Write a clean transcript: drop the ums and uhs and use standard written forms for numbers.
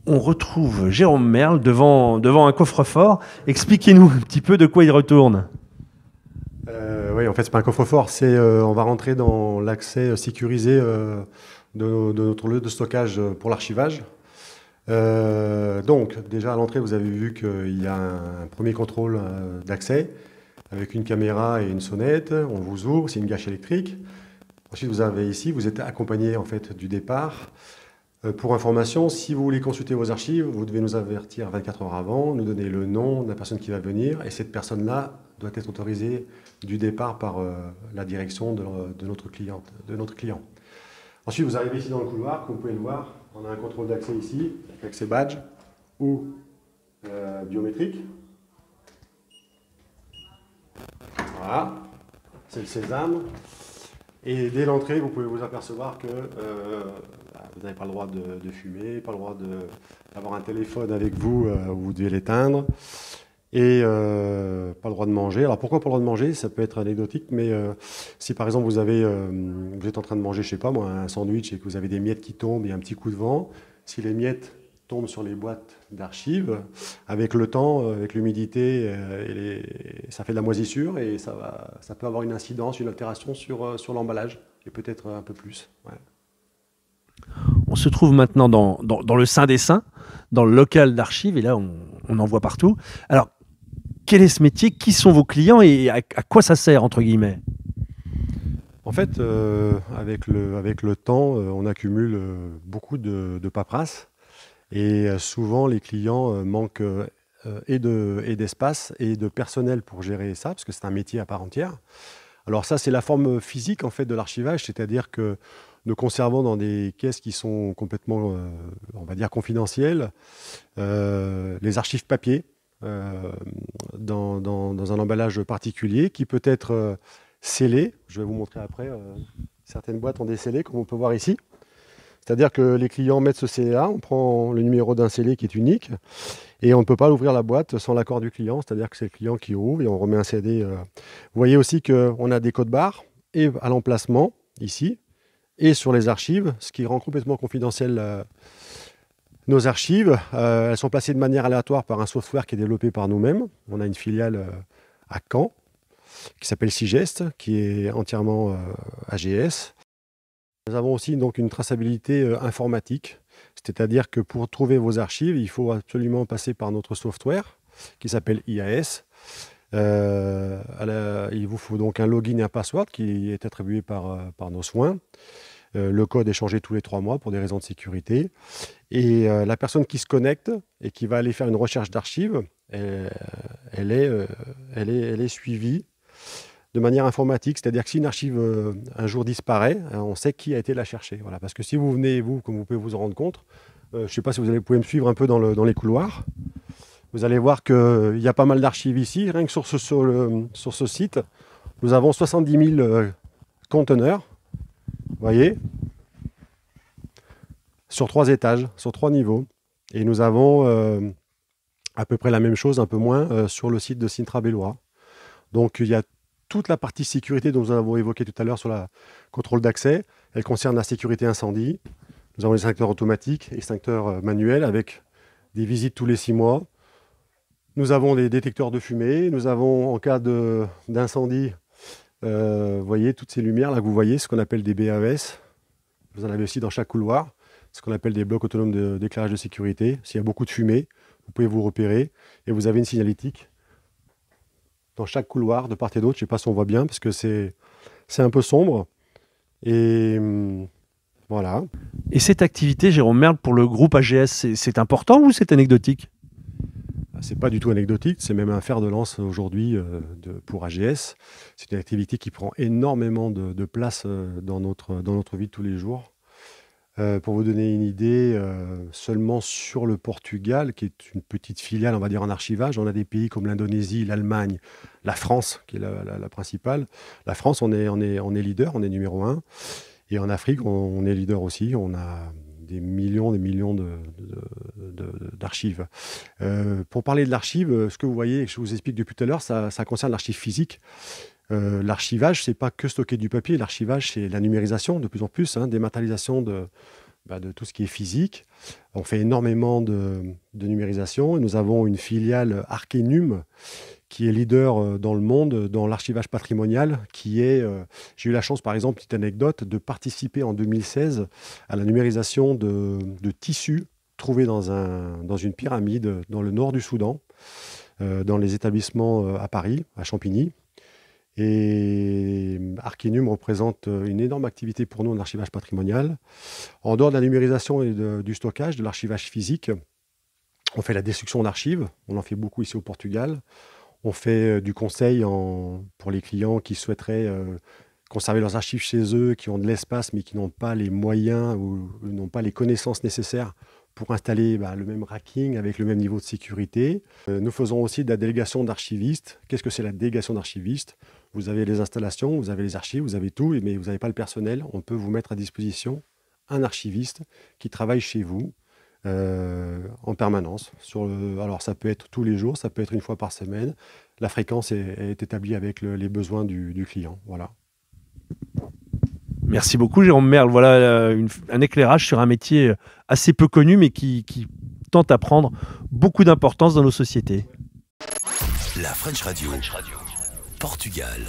on retrouve Jérôme Merle devant un coffre-fort. Expliquez-nous un petit peu de quoi il retourne. Oui, en fait, c'est pas un coffre-fort. On va rentrer dans l'accès sécurisé de notre lieu de stockage pour l'archivage. Donc, déjà à l'entrée, vous avez vu qu'il y a un premier contrôle d'accès avec une caméra et une sonnette. On vous ouvre, c'est une gâche électrique. Ensuite, vous avez ici, vous êtes accompagné en fait du départ. Pour information, si vous voulez consulter vos archives, vous devez nous avertir 24 heures avant, nous donner le nom de la personne qui va venir, et cette personne-là doit être autorisée du départ par la direction de notre client. Ensuite, vous arrivez ici dans le couloir, comme vous pouvez le voir, on a un contrôle d'accès ici, avec accès badge ou biométrique. Voilà, c'est le sésame. Et dès l'entrée, vous pouvez vous apercevoir que vous n'avez pas le droit de fumer, pas le droit d'avoir un téléphone avec vous, vous devez l'éteindre, et pas le droit de manger. Alors pourquoi pas le droit de manger? Ça peut être anecdotique, mais si par exemple vous êtes en train de manger, je sais pas moi, un sandwich et que vous avez des miettes qui tombent et un petit coup de vent, si les miettes tombent sur les boîtes d'archives, avec le temps, avec l'humidité, ça fait de la moisissure et ça peut avoir une incidence, une altération sur l'emballage, et peut-être un peu plus. Ouais. On se trouve maintenant dans le Saint des Saints, dans le local d'archives, et là, on en voit partout. Alors, quel est ce métier? Qui sont vos clients et à quoi ça sert, entre guillemets? En fait, avec le temps, on accumule beaucoup de paperasse. Et souvent, les clients manquent et d'espace et de personnel pour gérer ça, parce que c'est un métier à part entière. Alors ça, c'est la forme physique en fait de l'archivage, c'est-à-dire que nous conservons dans des caisses qui sont complètement, on va dire, confidentielles, les archives papier dans un emballage particulier qui peut être scellé. Je vais vous montrer après. Certaines boîtes ont des scellés, comme on peut voir ici. C'est-à-dire que les clients mettent ce scellé-là, on prend le numéro d'un scellé qui est unique, et on ne peut pas ouvrir la boîte sans l'accord du client, c'est-à-dire que c'est le client qui ouvre et on remet un CD. Vous voyez aussi qu'on a des codes barres, et à l'emplacement, ici, et sur les archives, ce qui rend complètement confidentiel nos archives. Elles sont placées de manière aléatoire par un software qui est développé par nous-mêmes. On a une filiale à Caen, qui s'appelle Sigest, qui est entièrement AGS. Nous avons aussi donc une traçabilité informatique, c'est-à-dire que pour trouver vos archives, il faut absolument passer par notre software qui s'appelle IAS. Il vous faut donc un login et un password qui est attribué par nos soins. Le code est changé tous les 3 mois pour des raisons de sécurité. Et la personne qui se connecte et qui va aller faire une recherche d'archives, elle est suivie de manière informatique, c'est-à-dire que si une archive un jour disparaît, on sait qui a été la chercher. Voilà. Parce que si vous venez, vous, comme vous pouvez vous en rendre compte, je ne sais pas si vous pouvez me suivre un peu dans les couloirs, vous allez voir qu'il y a pas mal d'archives ici. Rien que sur ce site, nous avons 70 000 conteneurs, vous voyez, sur 3 étages, sur 3 niveaux. Et nous avons à peu près la même chose, un peu moins, sur le site de Sintra Bellois. Donc il y a toute la partie sécurité dont nous avons évoqué tout à l'heure sur le contrôle d'accès. Elle concerne la sécurité incendie. Nous avons les extincteurs automatiques, extincteurs manuels avec des visites tous les 6 mois. Nous avons des détecteurs de fumée. Nous avons, en cas d'incendie, vous voyez toutes ces lumières là que vous voyez, ce qu'on appelle des BAES. Vous en avez aussi dans chaque couloir, ce qu'on appelle des blocs autonomes d'éclairage de sécurité. S'il y a beaucoup de fumée, vous pouvez vous repérer et vous avez une signalétique dans chaque couloir, de part et d'autre. Je ne sais pas si on voit bien, parce que c'est un peu sombre. Et voilà. Et cette activité, Jérôme Merle, pour le groupe AGS, c'est important ou c'est anecdotique? C'est pas du tout anecdotique, c'est même un fer de lance aujourd'hui pour AGS. C'est une activité qui prend énormément de place dans notre vie de tous les jours. Pour vous donner une idée, seulement sur le Portugal, qui est une petite filiale, on va dire, en archivage, on a des pays comme l'Indonésie, l'Allemagne, la France, qui est la principale. La France, on est leader, on est numéro 1. Et en Afrique, on est leader aussi. On a des millions d'archives. Pour parler de l'archive, ce que vous voyez, que je vous explique depuis tout à l'heure, ça concerne l'archive physique. L'archivage, c'est pas que stocker du papier. L'archivage, c'est la numérisation de plus en plus, dématérialisation de tout ce qui est physique. On fait énormément de numérisation. Et nous avons une filiale Arkenum qui est leader dans le monde dans l'archivage patrimonial, j'ai eu la chance, par exemple, petite anecdote, de participer en 2016 à la numérisation de tissus trouvés dans une pyramide dans le nord du Soudan, dans les établissements à Paris, à Champigny. Et Arkenum représente une énorme activité pour nous en archivage patrimonial. En dehors de la numérisation et du stockage, de l'archivage physique, on fait la destruction d'archives. On en fait beaucoup ici au Portugal. On fait du conseil pour les clients qui souhaiteraient conserver leurs archives chez eux, qui ont de l'espace mais qui n'ont pas les moyens ou n'ont pas les connaissances nécessaires pour installer le même racking avec le même niveau de sécurité. Nous faisons aussi de la délégation d'archivistes. Qu'est-ce que c'est la délégation d'archivistes? Vous avez les installations, vous avez les archives, vous avez tout, mais vous n'avez pas le personnel. On peut vous mettre à disposition un archiviste qui travaille chez vous en permanence. Alors ça peut être tous les jours, ça peut être une fois par semaine. La fréquence est établie avec les besoins du client. Voilà. Merci beaucoup Jérôme Merle. Voilà un éclairage sur un métier assez peu connu mais qui tente à prendre beaucoup d'importance dans nos sociétés. La French Radio, Portugal.